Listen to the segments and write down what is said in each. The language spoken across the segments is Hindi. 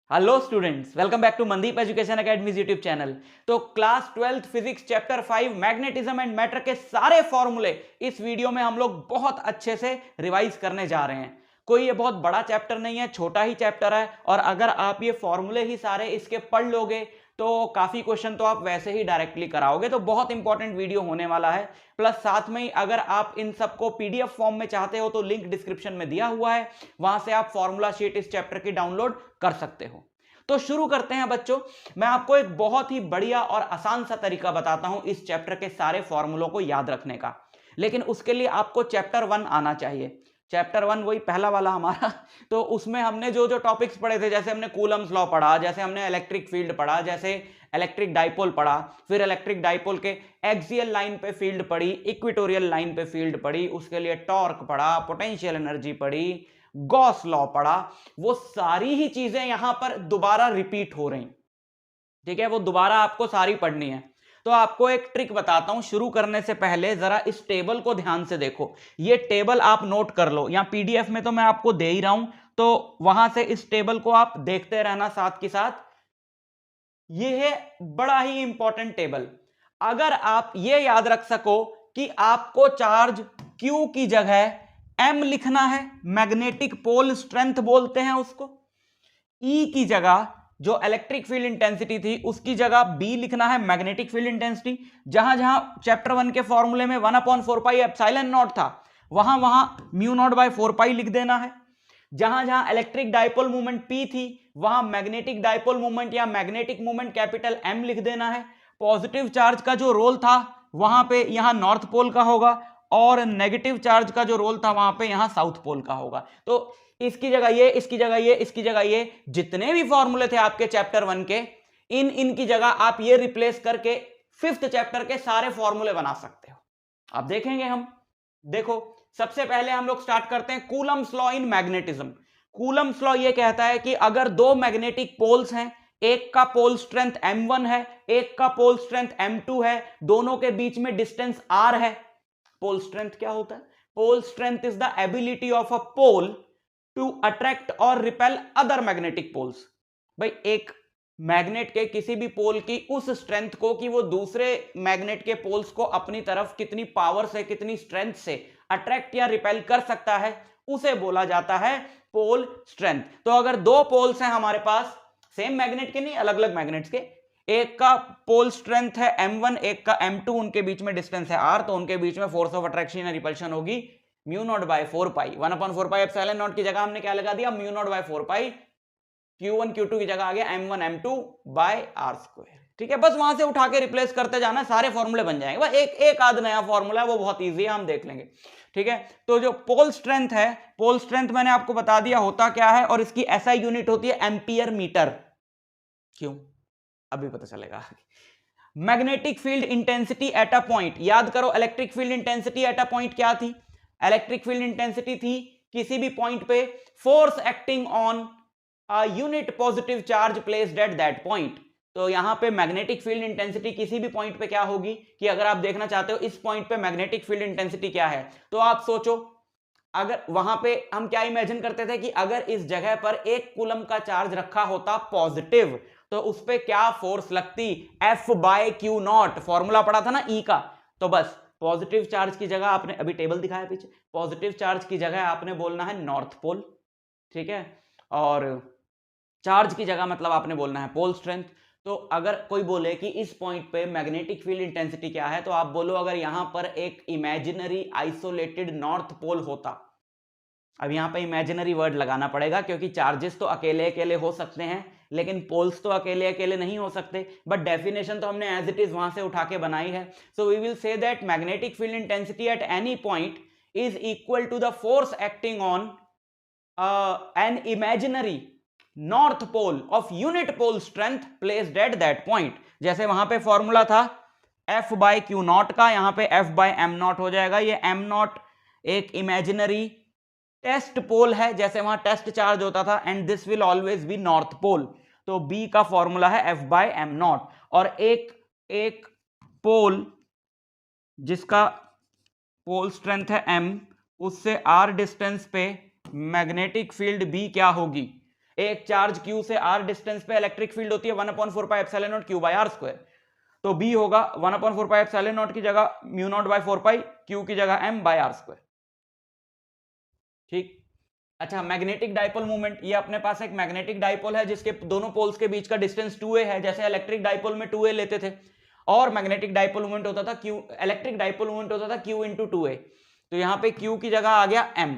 Hello students, welcome back to Mandeep education academies YouTube channel. तो class 12th physics chapter 5 magnetism and matter के सारे फॉर्मूले इस वीडियो में हम लोग बहुत अच्छे से रिवाइज करने जा रहे हैं। कोई ये बहुत बड़ा चैप्टर नहीं है, छोटा ही चैप्टर है, और अगर आप ये फॉर्मूले ही सारे इसके पढ़ लोगे तो काफी क्वेश्चन तो आप वैसे ही डायरेक्टली कराओगे। तो बहुत इंपॉर्टेंट वीडियो होने वाला है। प्लस साथ में ही अगर आप इन सबको पीडीएफ फॉर्म में चाहते हो तो लिंक डिस्क्रिप्शन में दिया हुआ है, वहां से आप फॉर्मूला शीट इस चैप्टर की डाउनलोड कर सकते हो। तो शुरू करते हैं बच्चों। मैं आपको एक बहुत ही बढ़िया और आसान सा तरीका बताता हूं इस चैप्टर के सारे फॉर्मूलों को याद रखने का, लेकिन उसके लिए आपको चैप्टर 1 आना चाहिए। चैप्टर 1 वही पहला वाला हमारा। तो उसमें हमने जो जो टॉपिक्स पढ़े थे, जैसे हमने कूलम्स लॉ पढ़ा, जैसे हमने इलेक्ट्रिक फील्ड पढ़ा, जैसे इलेक्ट्रिक डाइपोल पढ़ा, फिर इलेक्ट्रिक डाइपोल के एक्सियल लाइन पे फील्ड पढ़ी, इक्वेटोरियल लाइन पे फील्ड पढ़ी, उसके लिए टॉर्क पढ़ा, पोटेंशियल एनर्जी पढ़ी, गॉस लॉ पढ़ा। वो सारी ही चीजें यहां पर दोबारा रिपीट हो रही, ठीक है, वो दोबारा आपको सारी पढ़नी है। तो आपको एक ट्रिक बताता हूं, शुरू करने से पहले जरा इस टेबल को ध्यान से देखो। ये टेबल आप नोट कर लो, या पीडीएफ में तो मैं आपको दे ही रहा हूं, तो वहां से इस टेबल को आप देखते रहना साथ के साथ। ये है बड़ा ही इंपॉर्टेंट टेबल। अगर आप ये याद रख सको कि आपको चार्ज Q की जगह M लिखना है, मैग्नेटिक पोल स्ट्रेंथ बोलते हैं उसको, E की जगह जो इलेक्ट्रिक फील्ड इंटेंसिटी थी उसकी जगह B लिखना है, मैग्नेटिक फील्ड इंटेंसिटी। जहां जहां चैप्टर 1 के फॉर्मूले में 1/4 पाई एप्सिलॉन नॉट था, वहां वहां म्यू नॉट बाय 4 पाई लिख देना है। जहां जहां इलेक्ट्रिक डाइपोल मूवमेंट P थी, वहां मैग्नेटिक डाइपोल मूवमेंट या मैग्नेटिक मूवमेंट कैपिटल M लिख देना है। पॉजिटिव चार्ज का जो रोल था वहां पे यहां नॉर्थ पोल का होगा, और नेगेटिव चार्ज का जो रोल था वहां पे यहां साउथ पोल का होगा। तो इसकी जगह ये, इसकी जगह ये, इसकी जगह ये, जितने भी फॉर्मूले थे आपके चैप्टर 1 के, इनकी जगह आप ये रिप्लेस करके 5th चैप्टर के सारे फॉर्मूले बना सकते हो। अब देखेंगे हम। देखो, सबसे पहले हम लोग स्टार्ट करते हैं Coulomb's law in magnetism. Coulomb's law ये कहता है कि अगर दो मैग्नेटिक पोल्स हैं, एक का पोल स्ट्रेंथ m1 है, एक का पोल स्ट्रेंथ m2 है, दोनों के बीच में डिस्टेंस r है। पोल स्ट्रेंथ क्या होता है? Pole strength is the ability of a pole to attract और रिपेल अदर मैग्नेटिक पोल्स। भाई, एक मैग्नेट के किसी भी पोल की उस स्ट्रेंथ को कि वो दूसरे मैग्नेट के पोल्स को अपनी तरफ कितनी पावर से, कितनी स्ट्रेंथ से अट्रैक्ट या रिपेल कर सकता है, उसे बोला जाता है पोल स्ट्रेंथ। तो अगर दो पोल्स हैं हमारे पास, सेम मैग्नेट के नहीं, अलग अलग मैग्नेट्स के, एक का पोल स्ट्रेंथ है m1, एक का m2, उनके बीच में डिस्टेंस है r, तो उनके बीच में फोर्स ऑफ अट्रैक्शन या रिपल्शन होगी mu naught by 4 pi. 1/4 pi epsilon naught की जगह हमने क्या लगा दिया? Mu naught by 4 pi. Q1 Q2 की जगह आ गया m1 m2 bye r square. ठीक है, बस वहां से उठा के रिप्लेस करते जाना, सारे फॉर्मूले बन जाएंगे। बस एक एक आध नया फॉर्मूला है, वो बहुत इजी है, हम देख लेंगे। ठीक है, तो जो पोल स्ट्रेंथ है, पोल स्ट्रेंथ मैंने आपको बता दिया होता क्या है, और इसकी SI यूनिट होती है एम्पियर मीटर। क्यों? अभी पता चलेगा। Magnetic field intensity at a point, याद करो electric field intensity at a point क्या थी? इलेक्ट्रिक फील्ड इंटेंसिटी थी किसी भी पॉइंट पे force acting on a unit positive charge placed at that point. तो यहां पे मैग्नेटिक फील्ड इंटेंसिटी किसी भी पॉइंट पे क्या होगी, कि अगर आप देखना चाहते हो इस पॉइंट पे मैग्नेटिक फील्ड इंटेंसिटी क्या है, तो आप सोचो, अगर वहां पे हम क्या इमेजिन करते थे कि अगर इस जगह पर 1 कूलम का चार्ज रखा होता पॉजिटिव, तो उस पर क्या फोर्स लगती? F/Q0। फॉर्मूला पढ़ा था ना E का। तो बस पॉजिटिव चार्ज की जगह आपने, अभी टेबल दिखाया पीछे, पॉजिटिव चार्ज की जगह आपने बोलना है नॉर्थ पोल, ठीक है, और चार्ज की जगह मतलब आपने बोलना है पोल स्ट्रेंथ। तो अगर कोई बोले कि इस पॉइंट पे मैग्नेटिक फील्ड इंटेंसिटी क्या है, तो आप बोलो अगर यहां पर एक इमेजिनरी आइसोलेटेड नॉर्थ पोल होता। अब यहां पे इमेजिनरी वर्ड लगाना पड़ेगा, क्योंकि चार्जेस तो अकेले अकेले हो सकते हैं, लेकिन पोल्स तो अकेले अकेले नहीं हो सकते। बट डेफिनेशन तो हमने एज इट इज वहां से उठा के बनाई है। So we will say that magnetic field intensity at any point is equal to the force acting on an imaginary north pole of unit pole strength placed at that point. जैसे वहां पे फॉर्मूला था F/Q0 का, यहां पे F/m0 हो जाएगा। ये m0 एक इमेजिनरी टेस्ट पोल है, जैसे वहां टेस्ट चार्ज होता था, and this will always be north pole. तो B का फॉर्मूला है F/m0। और एक पोल जिसका पोल स्ट्रेंथ है M, उससे R डिस्टेंस पे मैग्नेटिक फील्ड B क्या होगी? एक चार्ज q से r डिस्टेंस पे इलेक्ट्रिक फील्ड होती है 1/4 pi epsilon naught q by r square. तो b होगा 1/4 पाई एप्सिलॉन नॉट की जगह mu naught by 4 pi q की जगह m बाय r स्क्वायर। ठीक। अच्छा, मैग्नेटिक डाइपोल मूवमेंट, ये अपने पास एक मैग्नेटिक डाइपोल है जिसके दोनों पोल्स के बीच का डिस्टेंस 2a है, जैसे इलेक्ट्रिक डाइपोल में 2a लेते थे, और मैग्नेटिक डाइपोल मूवमेंट होता था q, इलेक्ट्रिक डाइपोल मूवमेंट होता था q इंटू 2a। तो यहां पे q की जगह आ गया m।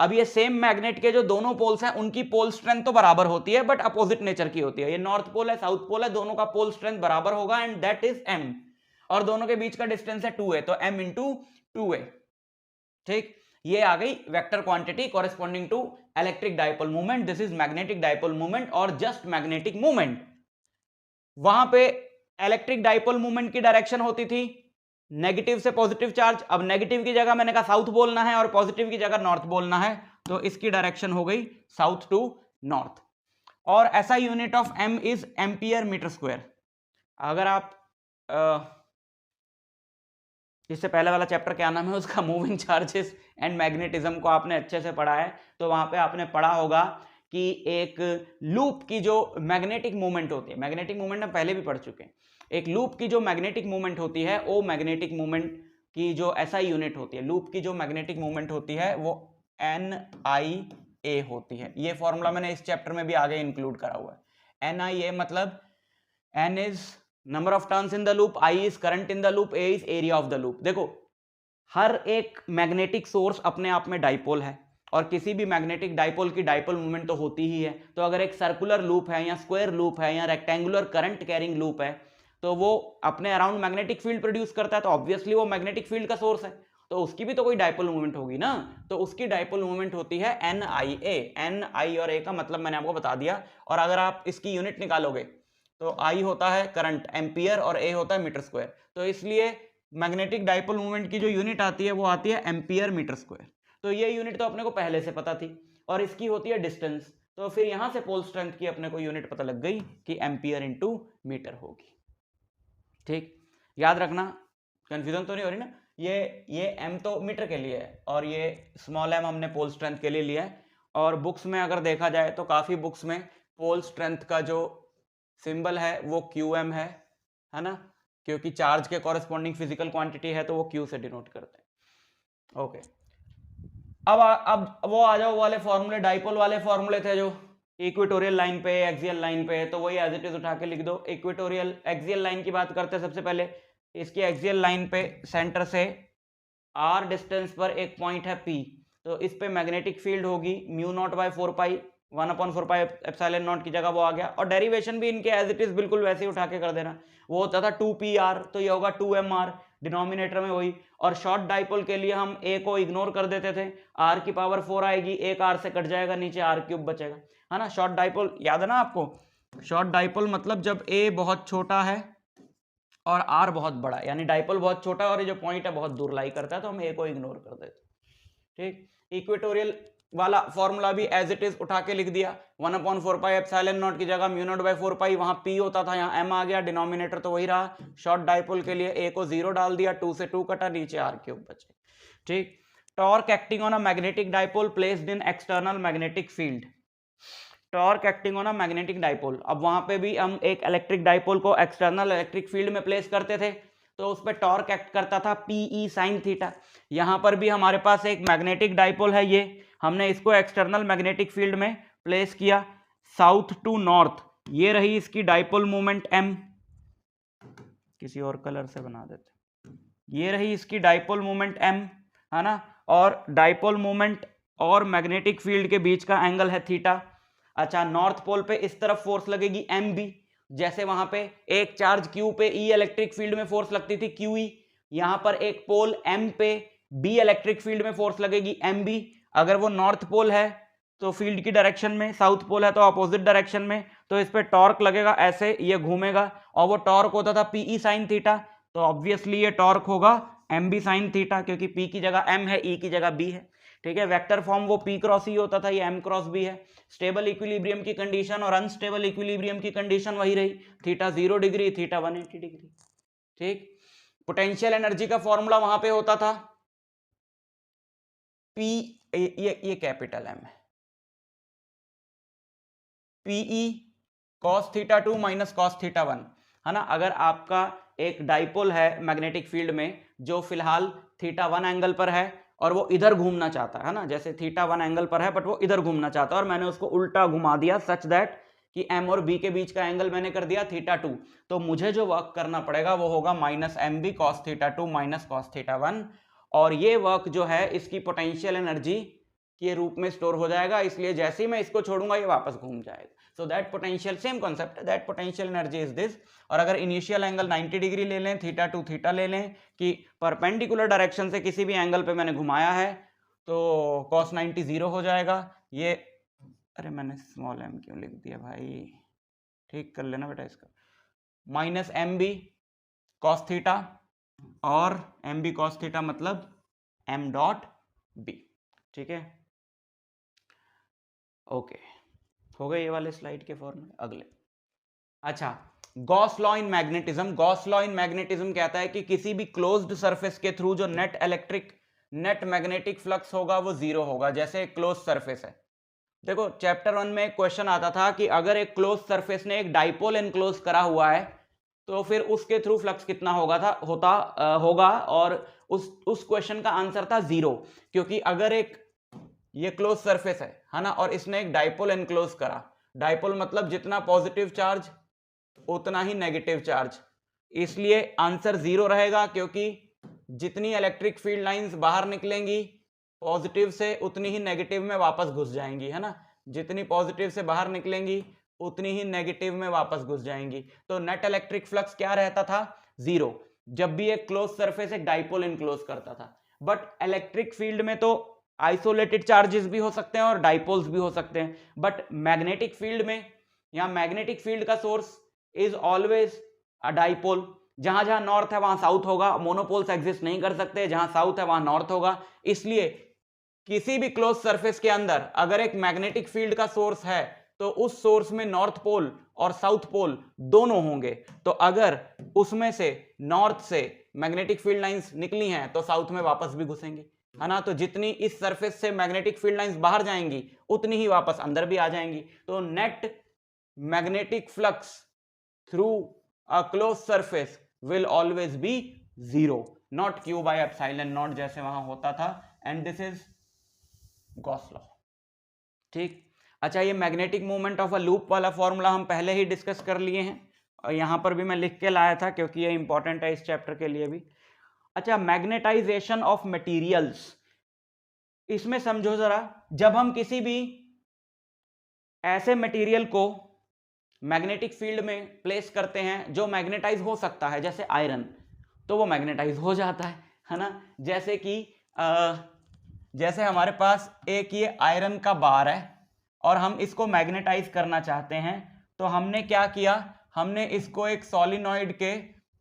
अब ये सेम मैग्नेट के जो दोनों पोल्स हैं उनकी पोल स्ट्रेंथ तो बराबर होती है बट अपोजिट नेचर की होती है। ये नॉर्थ पोल है, साउथ पोल है, दोनों का पोल स्ट्रेंथ बराबर होगा एंड दैट इज m, और दोनों के बीच का डिस्टेंस है 2a, तो m इंटू 2a। ठीक, ये आ गई vector quantity corresponding to electric dipole movement. This is magnetic dipole movement और जस्ट मैग्नेटिक मूवमेंट। वहां पे इलेक्ट्रिक डाइपोल मूवमेंट की डायरेक्शन होती थी नेगेटिव से पॉजिटिव चार्ज। अब नेगेटिव की जगह मैंने कहा साउथ बोलना है और पॉजिटिव की जगह नॉर्थ बोलना है, तो इसकी डायरेक्शन हो गई साउथ टू नॉर्थ। और ऐसा unit of m is ampere metre square. अगर आप इससे पहले वाला चैप्टर क्या नाम है उसका, मूविंग चार्जेस एंड मैग्नेटिज्म को आपने अच्छे से पढ़ा है, तो वहां पे आपने पढ़ा होगा कि एक लूप की जो मैग्नेटिक मूवमेंट होती है, मैग्नेटिक मूवमेंट हम पहले भी पढ़ चुके हैं, एक लूप की जो मैग्नेटिक मूवमेंट होती है वो मैग्नेटिक मूवमेंट की जो ऐसा यूनिट होती है, लूप की जो मैग्नेटिक मूवमेंट होती है वो NIA होती है। ये फॉर्मूला मैंने इस चैप्टर में भी आगे इंक्लूड करा हुआ है। NIA मतलब N is number of turns in the loop, I is current in the loop, A is area of the loop. देखो, हर एक मैग्नेटिक सोर्स अपने आप में डाइपोल है और किसी भी मैग्नेटिक डाइपोल की डाइपोल मूवमेंट तो होती ही है। तो अगर एक सर्कुलर लूप है या स्क्वायर लूप है या रेक्टेंगुलर करंट कैरिंग लूप है तो वो अपने अराउंड मैग्नेटिक फील्ड प्रोड्यूस करता है, तो ऑब्वियसली वो मैग्नेटिक फील्ड का सोर्स है, तो उसकी भी तो कोई डाइपोल मूवमेंट होगी ना। तो उसकी डाइपोल मूवमेंट होती है NIA। NI और A का मतलब मैंने आपको बता दिया। और अगर आप इसकी यूनिट निकालोगे तो I होता है करंट एम्पियर और A होता है मीटर स्क्वायर, तो इसलिए मैग्नेटिक डाइपोल मूवमेंट की जो यूनिट आती है वो आती है एम्पियर मीटर स्क्वायर। तो ये यूनिट तो अपने को पहले से पता थी और इसकी होती है डिस्टेंस, तो फिर यहां से पोल स्ट्रेंथ की अपने को यूनिट पता लग गई कि एम्पियर इंटू मीटर होगी। ठीक, याद रखना, कंफ्यूजन तो नहीं हो रही ना। ये m तो मीटर के लिए है और ये स्मॉल m हमने पोल स्ट्रेंथ के लिए लिया है। और बुक्स में अगर देखा जाए तो काफी बुक्स में पोल स्ट्रेंथ का जो सिंबल है वो QM है ना, क्योंकि चार्ज के कॉरेस्पॉन्डिंग फिजिकल क्वांटिटी है तो वो Q से डिनोट करते हैं। ओके, अब वो आ जाओ वाले फॉर्मूले, डाइपोल वाले फॉर्मूले थे जो इक्वेटोरियल लाइन पे, एक्सियल लाइन पे, तो वही एज इट इज उठा के लिख दो। इक्वेटोरियल एक्सियल लाइन की बात करते हैं सबसे पहले। इसकी एक्सियल लाइन पे सेंटर से r डिस्टेंस पर एक पॉइंट है P, तो इस पे मैग्नेटिक फील्ड होगी mu naught by 4 pi 1/4 pi epsilon naught की जगह वो आ गया। और डेरिवेशन भी इनके एज इट इज बिल्कुल वैसे ही उठा के कर देना। वो होता था 2PR, तो ये होगा 2mr, डिनोमिनेटर में वही। और शॉर्ट डाइपोल के लिए हम a को इग्नोर कर देते थे, r की पावर 4 आएगी, एक r से कट जाएगा, नीचे r³ बचेगा, है ना। शॉर्ट डाइपोल याद है ना आपको। शॉर्ट डाइपोल मतलब जब a बहुत छोटा है और r बहुत बड़ा, यानी डाइपोल बहुत छोटा और ये जो पॉइंट है बहुत दूर लाई करता है, तो हम a को इग्नोर कर देते। ठीक, इक्वेटोरियल वाला फॉर्मूला भी एज इट इज उठा के लिख दिया, 1/4 पाई एप्सिलॉन नॉट की जगह म्यू नॉट बाय 4 पाई, वहां P होता था, यहाँ M आ गया, डिनोमिनेटर तो वही रहा। शॉर्ट डाइपोल के लिए A को 0 डाल दिया, 2 से 2 कटा, नीचे r³ बचे। ठीक, torque acting on a magnetic dipole placed in external magnetic field. Torque acting on a magnetic dipole, अब वहां पे भी हम एक इलेक्ट्रिक डाइपोल को एक्सटर्नल इलेक्ट्रिक फील्ड में प्लेस करते थे, तो उस पर टॉर्क एक्ट करता था PE sin थीटा। यहां पर भी हमारे पास एक मैग्नेटिक डाइपोल है, ये हमने इसको एक्सटर्नल मैग्नेटिक फील्ड में प्लेस किया साउथ टू नॉर्थ। ये रही इसकी डाइपोल मूवमेंट M, किसी और कलर से बना देते, ये रही इसकी डाइपोल मूवमेंट M, है ना। और डाइपोल मूवमेंट और मैग्नेटिक फील्ड के बीच का एंगल है थीटा। अच्छा, नॉर्थ पोल पे इस तरफ फोर्स लगेगी MB, जैसे वहां पे एक चार्ज Q पे E इलेक्ट्रिक फील्ड में फोर्स लगती थी QE, यहां पर एक पोल M पे B इलेक्ट्रिक फील्ड में फोर्स लगेगी MB। अगर वो नॉर्थ पोल है तो फील्ड की डायरेक्शन में, साउथ पोल है तो अपोजिट डायरेक्शन में, तो इस पे टॉर्क लगेगा ऐसे, ये घूमेगा और वो टॉर्क होता था PE sin थीटा, तो ऑब्वियसली ये टॉर्क होगा MB sin थीटा, क्योंकि P की जगह M है, E की जगह B है। ठीक है, वेक्टर फॉर्म वो P क्रॉस E होता था, ये M क्रॉस B है। स्टेबल इक्विलिब्रियम की कंडीशन और अनस्टेबल इक्विलिब्रियम की कंडीशन वही रही, थीटा 0 डिग्री, थीटा 180 डिग्री। ठीक, पोटेंशियल एनर्जी का फॉर्मूला वहां पे होता था P, ये कैपिटल M है, P E cos theta 2 minus cos theta 1, है ना। अगर आपका एक डाइपोल है मैग्नेटिक फील्ड में जो फिलहाल थीटा 1 एंगल पर है और वो इधर घूमना चाहता है ना, जैसे थीटा 1 एंगल पर है बट वो इधर घूमना चाहता है और मैंने उसको उल्टा घुमा दिया सच दैट कि एम और बी के बीच का एंगल मैंने कर दिया थीटा 2, तो मुझे जो वर्क करना पड़ेगा वो होगा minus M B cos theta 2 minus cos theta 1, और ये वर्क जो है इसकी पोटेंशियल एनर्जी के रूप में स्टोर हो जाएगा, इसलिए जैसे ही मैं इसको छोड़ूंगा ये वापस घूम जाएगा। So that potential, same concept है, that potential energy is this. और अगर इनिशियल एंगल 90 डिग्री ले लें, थीटा 2 थीटा ले लें कि परपेंडिकुलर डायरेक्शन से किसी भी एंगल पे मैंने घुमाया है, तो cos 90 0 हो जाएगा। ये अरे मैंने स्मॉल m क्यों लिख दिया भाई, ठीक कर लेना बेटा इसका, minus M B cos theta और एम बी कॉस थीटा मतलब m डॉट बी, ठीक है। ओके, हो गए ये वाले स्लाइड के फॉर्मूले। अगले, अच्छा, Gauss law in magnetism. Gauss law in magnetism कहता है कि किसी भी क्लोज्ड सरफेस के थ्रू जो नेट मैग्नेटिक फ्लक्स होगा वो जीरो होगा, जैसे क्लोज सरफेस है। देखो चैप्टर 1 में एक क्वेश्चन आता था कि अगर एक क्लोज सरफेस ने एक डाइपोल एनक्लोज करा हुआ है तो फिर उसके थ्रू फ्लक्स कितना होगा, और उस क्वेश्चन का आंसर था जीरो, क्योंकि अगर एक ये क्लोज सरफेस है ना, और इसने एक डाइपोल एनक्लोज करा, डाइपोल मतलब जितना पॉजिटिव चार्ज उतना ही नेगेटिव चार्ज, इसलिए आंसर जीरो रहेगा, क्योंकि जितनी इलेक्ट्रिक फील्ड लाइंस बाहर निकलेंगी पॉजिटिव से उतनी ही नेगेटिव में वापस घुस जाएंगी, है ना। जितनी पॉजिटिव से बाहर निकलेंगी उतनी ही नेगेटिव में वापस घुस जाएंगी। तो नेट इलेक्ट्रिक फ्लक्स क्या रहता था, जीरो, जब भी एक क्लोज सरफेस एक डाइपोल एनक्लोज करता था। बट इलेक्ट्रिक फील्ड में तो आइसोलेटेड चार्जेस भी हो सकते हैं और डाइपोल्स भी हो सकते हैं, बट मैग्नेटिक फील्ड में, या मैग्नेटिक फील्ड का source is always a dipole. जहां जहां नॉर्थ है वहां साउथ होगा, मोनोपोल्स एग्जिस्ट नहीं कर सकते, जहां साउथ है वहां नॉर्थ होगा। इसलिए किसी भी क्लोज सरफेस के अंदर अगर एक मैग्नेटिक फील्ड का सोर्स है तो उस सोर्स में नॉर्थ पोल और साउथ पोल दोनों होंगे। तो अगर उसमें से नॉर्थ से मैग्नेटिक फील्ड लाइंस निकली हैं तो साउथ में वापस भी घुसेंगे, है ना। तो जितनी इस सरफेस से मैग्नेटिक फील्ड लाइंस बाहर जाएंगी उतनी ही वापस अंदर भी आ जाएंगी। तो net magnetic flux through a close surface will always B zero, not Q by epsilon not जैसे वहां होता था, and this is Gauss law, ठीक। अच्छा, ये magnetic moment of a loop वाला फॉर्मूला हम पहले ही डिस्कस कर लिए हैं, और यहां पर भी मैं लिख के लाया था क्योंकि ये इंपॉर्टेंट है इस चैप्टर के लिए भी। अच्छा, मैग्नेटाइजेशन ऑफ मटेरियल्स, इसमें समझो जरा, जब हम किसी भी ऐसे मटेरियल को मैग्नेटिक फील्ड में प्लेस करते हैं जो मैग्नेटाइज हो सकता है, जैसे आयरन, तो वो मैग्नेटाइज हो जाता है ना। जैसे कि जैसे हमारे पास एक ये आयरन का बार है और हम इसको मैग्नेटाइज करना चाहते हैं, तो हमने क्या किया, हमने इसको एक सॉलिनॉइड के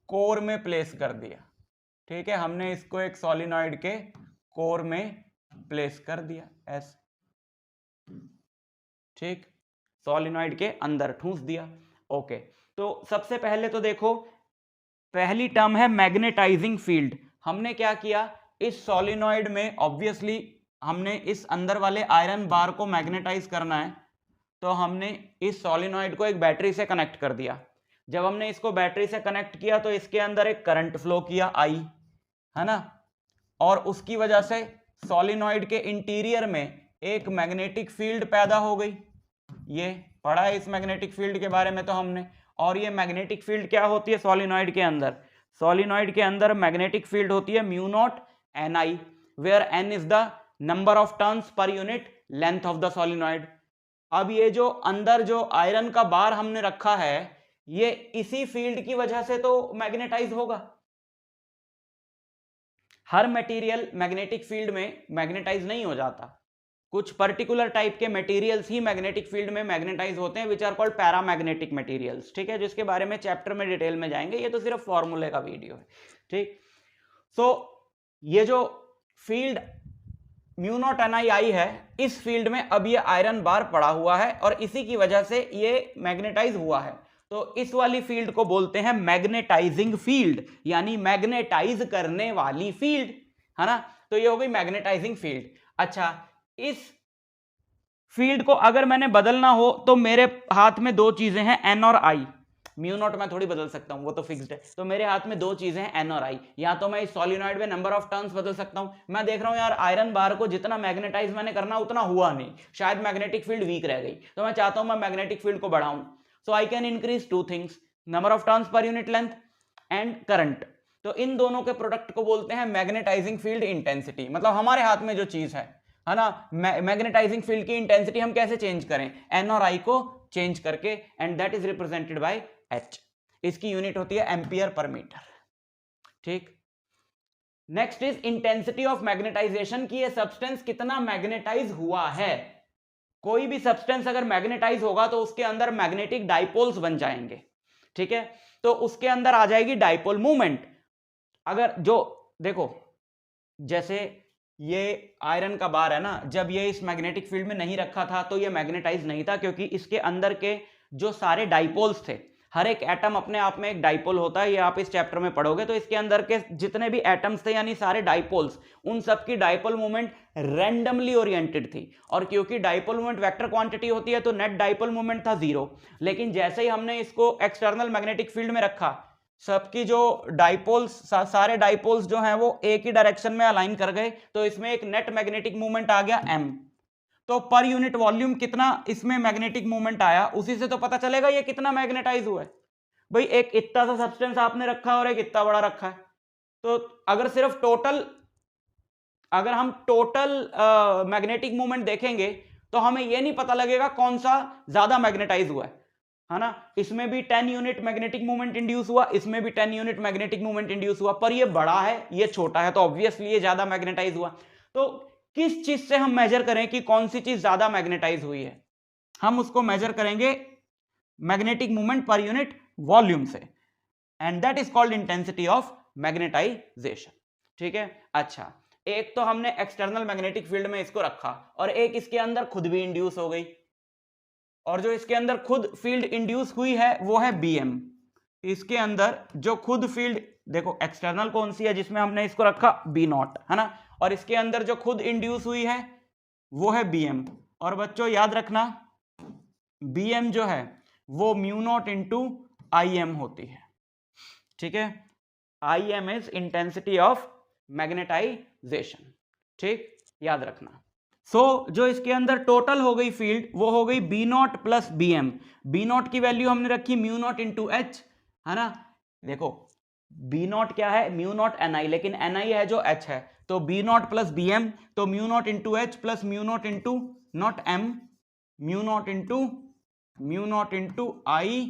कोर में प्लेस कर दिया, ठीक है। हमने इसको एक सॉलिनॉइड के कोर में प्लेस कर दिया ऐसे, ठीक, सॉलिनॉइड के अंदर ठूंस दिया। ओके, तो सबसे पहले तो देखो, पहली टर्म है मैग्नेटाइजिंग फील्ड। हमने क्या किया, इस सॉलिनॉइड में ऑब्वियसली हमने इस अंदर वाले आयरन बार को मैग्नेटाइज करना है, तो हमने इस सॉलिनॉइड को एक बैटरी से कनेक्ट कर दिया। जब हमने इसको बैटरी से कनेक्ट किया तो इसके अंदर एक करंट फ्लो किया आई, है ना, और उसकी वजह से सॉलिनॉइड के इंटीरियर में एक मैग्नेटिक फील्ड पैदा हो गई। ये पढ़ा है इस मैग्नेटिक फील्ड के बारे में तो हमने, और ये मैग्नेटिक फील्ड क्या होती है सॉलिनॉइड के अंदर, सॉलिनॉइड के अंदर मैग्नेटिक फील्ड होती है mu naught N I, where N is the number of turns per unit length of the solenoid. अब ये जो अंदर जो आयरन का बार हमने रखा है, ये इसी फील्ड की वजह से तो मैग्नेटाइज होगा। हर मटेरियल मैग्नेटिक फील्ड में मैग्नेटाइज नहीं हो जाता, कुछ पर्टिकुलर टाइप के मटेरियल्स ही मैग्नेटिक फील्ड में मैग्नेटाइज होते हैं, which are called paramagnetic materials, ठीक है, जिसके बारे में चैप्टर में डिटेल में जाएंगे, ये तो सिर्फ फॉर्मूले का वीडियो है, ठीक। सो ये जो फील्ड म्यू नॉट एन आई आई है, इस फील्ड में अब ये आयरन बार पड़ा हुआ है और इसी की वजह से ये मैग्नेटाइज हुआ है, तो इस वाली फील्ड को बोलते हैं मैग्नेटाइजिंग फील्ड, यानी मैग्नेटाइज करने वाली फील्ड, है ना। तो ये हो गई मैग्नेटाइजिंग फील्ड। अच्छा, इस फील्ड को अगर मैंने बदलना हो तो मेरे हाथ में दो चीजें हैं, एन और आई। म्यू नॉट मैं थोड़ी बदल सकता हूं, वो तो फिक्स्ड है। तो मेरे हाथ में दो चीजें हैं, एन और आई। या तो मैं इस सॉलिनॉइड में नंबर ऑफ टर्न्स बदल सकता हूं। मैं देख रहा हूं यार आयरन बार को जितना मैग्नेटाइज मैंने करना उतना हुआ नहीं, शायद मैग्नेटिक फील्ड वीक रह गई, तो मैं चाहता हूं मैं मैग्नेटिक फील्ड को बढ़ाऊं। So I can increase two things, number of turns per unit length and current. तो इन दोनों के प्रोडक्ट को बोलते हैं मैग्नेटाइजिंग फील्ड इंटेंसिटी। मतलब हमारे हाथ में जो चीज है ना, मैग्नेटाइजिंग फील्ड की इंटेंसिटी हम कैसे चेंज करें, एन और आई को चेंज करके, and that is represented by H. इसकी यूनिट होती है एम्पियर पर मीटर। ठीक, next is intensity of magnetisation, की ये सब्सटेंस कितना मैग्नेटाइज हुआ है। कोई भी सब्सटेंस अगर मैग्नेटाइज होगा तो उसके अंदर मैग्नेटिक डाइपोल्स बन जाएंगे। ठीक है, तो उसके अंदर आ जाएगी डाइपोल मूवमेंट। अगर जो देखो, जैसे ये आयरन का बार है ना, जब ये इस मैग्नेटिक फील्ड में नहीं रखा था तो ये मैग्नेटाइज नहीं था, क्योंकि इसके अंदर के जो सारे डाइपोल्स थे, हर एक एटम अपने आप में एक डाइपोल होता है, ये आप इस चैप्टर में पढ़ोगे, तो इसके अंदर के जितने भी एटम्स थे यानी सारे डाइपोल्स, उन सब की डाइपोल मूवमेंट रैंडमली ओरिएंटेड थी। और क्योंकि डाइपोल मूवमेंट वेक्टर क्वांटिटी होती है तो नेट डाइपोल मूवमेंट था 0। लेकिन जैसे ही हमने इसको एक्सटर्नल मैग्नेटिक फील्ड में रखा, सबकी जो डाइपोल्स, सारे डाइपोल्स जो हैं वो एक ही डायरेक्शन में अलाइन कर गए, तो इसमें एक नेट मैग्नेटिक मूवमेंट आ गया m। तो पर यूनिट वॉल्यूम कितना इसमें मैग्नेटिक मूवमेंट आया, उसी से तो पता चलेगा ये कितना मैग्नेटाइज हुआ है। भाई एक इतना सा सब्सटेंस आपने रखा और एक इतना बड़ा रखा है, तो अगर सिर्फ अगर हम टोटल मैग्नेटिक मूवमेंट देखेंगे तो हमें यह नहीं पता लगेगा कौन सा ज्यादा मैग्नेटाइज हुआ है ना। इसमें भी 10 यूनिट मैग्नेटिक मूवमेंट इंड्यूस हुआ, इसमें भी 10 यूनिट मैग्नेटिक मूवमेंट इंड्यूस हुआ, पर ये बड़ा है ये छोटा है, तो ऑब्वियसली ये ज्यादा मैग्नेटाइज हुआ। तो किस चीज से हम मेजर करें कि कौन सी चीज ज्यादा मैग्नेटाइज हुई है, हम उसको मेजर करेंगे magnetic movement per unit volume से, and that is called intensity of magnetization. ठीक है, अच्छा, एक तो हमने एक्सटर्नल मैग्नेटिक फील्ड में इसको रखा और एक इसके अंदर खुद भी इंड्यूस हो गई, और जो इसके अंदर खुद फील्ड इंड्यूस हुई है वो है bm। इसके अंदर जो खुद फील्ड, देखो एक्सटर्नल कौन सी है जिसमें हमने इसको रखा, b0 है ना, और इसके अंदर जो खुद इंड्यूस हुई है वो है bm। और बच्चों याद रखना bm जो है वो म्यू नॉट इंटू im होती है। ठीक है, im is intensity of magnetization. ठीक, याद रखना। जो इसके अंदर टोटल हो गई फील्ड वो हो गई b0 प्लस bm। b0 की वैल्यू हमने रखी म्यू नॉट इंटू एच, है ना। देखो b0 क्या है, म्यू नॉट ni, लेकिन ni है जो h है, तो b0 प्लस bm, तो mu naught into H plus mu naught into not m, mu naught into I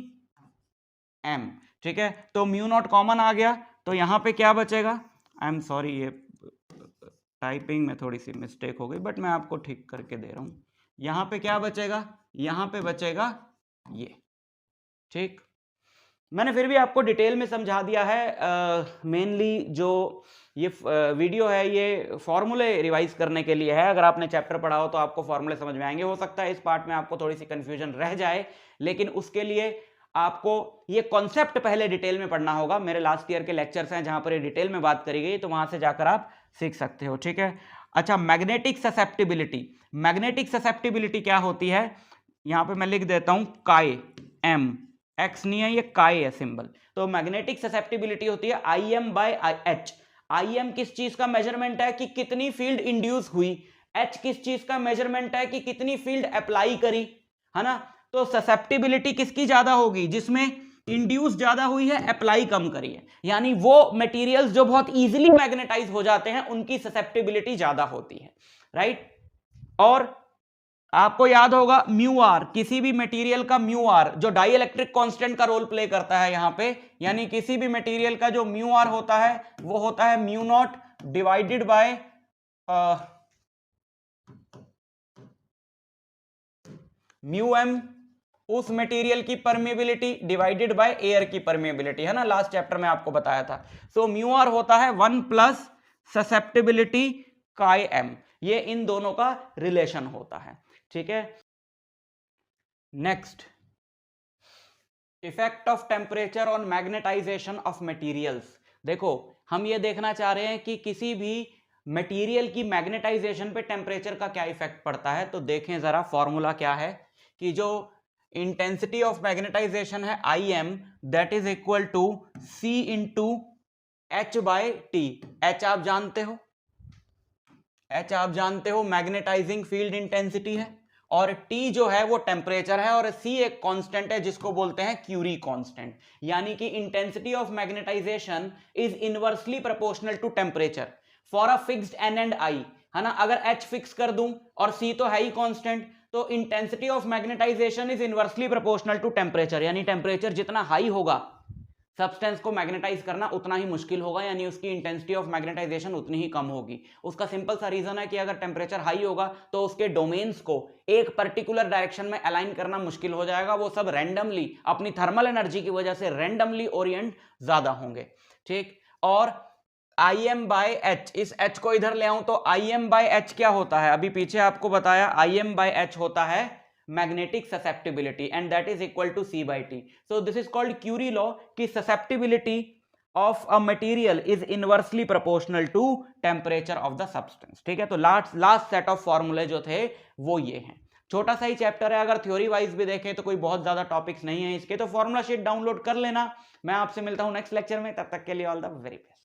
m। ठीक है, तो म्यू नॉट कॉमन आ गया, तो यहां पे क्या बचेगा, आई एम सॉरी ये टाइपिंग में थोड़ी सी मिस्टेक हो गई, बट मैं आपको ठीक करके दे रहा हूं। यहां पे क्या बचेगा, यहां पे बचेगा ये। ठीक, मैंने फिर भी आपको डिटेल में समझा दिया है। मेनली जो ये वीडियो है ये फॉर्मूले रिवाइज करने के लिए है। अगर आपने चैप्टर पढ़ा हो तो आपको फॉर्मूले समझ में आएंगे। हो सकता है इस पार्ट में आपको थोड़ी सी कंफ्यूजन रह जाए, लेकिन उसके लिए आपको ये कॉन्सेप्ट पहले डिटेल में पढ़ना होगा। मेरे लास्ट ईयर के लेक्चर्स हैं जहां पर ये डिटेल में बात करी गई, तो वहां से जाकर आप सीख सकते हो। ठीक है, अच्छा, मैग्नेटिक ससेप्टिबिलिटी। मैग्नेटिक ससेप्टिबिलिटी क्या होती है, यहां पे मैं लिख देता हूं काई m, x नहीं है ये काई है सिंबल। तो मैग्नेटिक ससेप्टिबिलिटी होती है im बाय h। im किस चीज का मेजरमेंट है कि कितनी फील्ड इंड्यूस हुई, h किस चीज का मेजरमेंट है कि कितनी फील्ड अप्लाई करी, है ना। तो ससेप्टिबिलिटी किसकी ज्यादा होगी, जिसमें इंड्यूस ज्यादा हुई है अप्लाई कम करी है, यानी वो मटेरियल्स जो बहुत इजीली मैग्नेटाइज हो जाते हैं उनकी ससेप्टिबिलिटी ज्यादा होती है, राइट। और आपको याद होगा म्यू आर, किसी भी मटेरियल का म्यू आर जो डाई इलेक्ट्रिक कांस्टेंट का रोल प्ले करता है यहां पे, यानी किसी भी मटेरियल का जो म्यू आर होता है वो होता है mu not divided by mu M, उस मटेरियल की परमेबिलिटी डिवाइडेड बाय एयर की परमेबिलिटी, है ना, लास्ट चैप्टर में आपको बताया था। सो म्यू आर होता है 1 प्लस ससेप्टिबिलिटी काई एम, ये इन दोनों का रिलेशन होता है। ठीक है, next, effect of temperature on magnetization of materials. देखो हम ये देखना चाह रहे हैं कि किसी भी मटेरियल की मैग्नेटाइजेशन पे टेम्परेचर का क्या इफेक्ट पड़ता है, तो देखें जरा फॉर्मूला क्या है कि जो इंटेंसिटी ऑफ मैग्नेटाइजेशन है Im, that is equal to C into H by T। H आप जानते हो मैग्नेटाइजिंग फील्ड इंटेंसिटी है, और T जो है वो टेम्परेचर है, और C एक कांस्टेंट है जिसको बोलते हैं क्यूरी कांस्टेंट। यानी कि intensity of magnetization is inversely proportional to temperature for a fixed N and I, है ना। अगर H फिक्स कर दूं और C तो है ही कांस्टेंट, तो intensity of magnetization is inversely proportional to temperature, यानी टेम्परेचर जितना हाई होगा सब्सटेंस को मैग्नेटाइज करना उतना ही मुश्किल होगा, यानी उसकी इंटेंसिटी ऑफ मैग्नेटाइजेशन उतनी ही कम होगी। उसका सिंपल सा रीजन है कि अगर टेम्परेचर हाई होगा तो उसके डोमेन्स को एक पर्टिकुलर डायरेक्शन में अलाइन करना मुश्किल हो जाएगा, वो सब रैंडमली अपनी थर्मल एनर्जी की वजह से रैंडमली ओरिएंट ज्यादा होंगे, ठीक। और Im बाय एच, इस H को इधर ले आऊं तो Im बाय एच क्या होता है, अभी पीछे आपको बताया Im बाय एच होता है magnetic susceptibility, and that is equal to C by T। So this is called Curie law कि susceptibility of a material is inversely proportional to temperature of the substance, ठीक है। तो लास्ट सेट ऑफ फॉर्मूले जो थे वो ये हैं। छोटा सा ही चैप्टर है, अगर थ्योरी वाइज भी देखें तो कोई बहुत ज्यादा टॉपिक्स नहीं है इसके, तो फॉर्मूला शीट डाउनलोड कर लेना। मैं आपसे मिलता हूं नेक्स्ट लेक्चर में, तब तक के लिए ऑल द वेरी बेस्ट।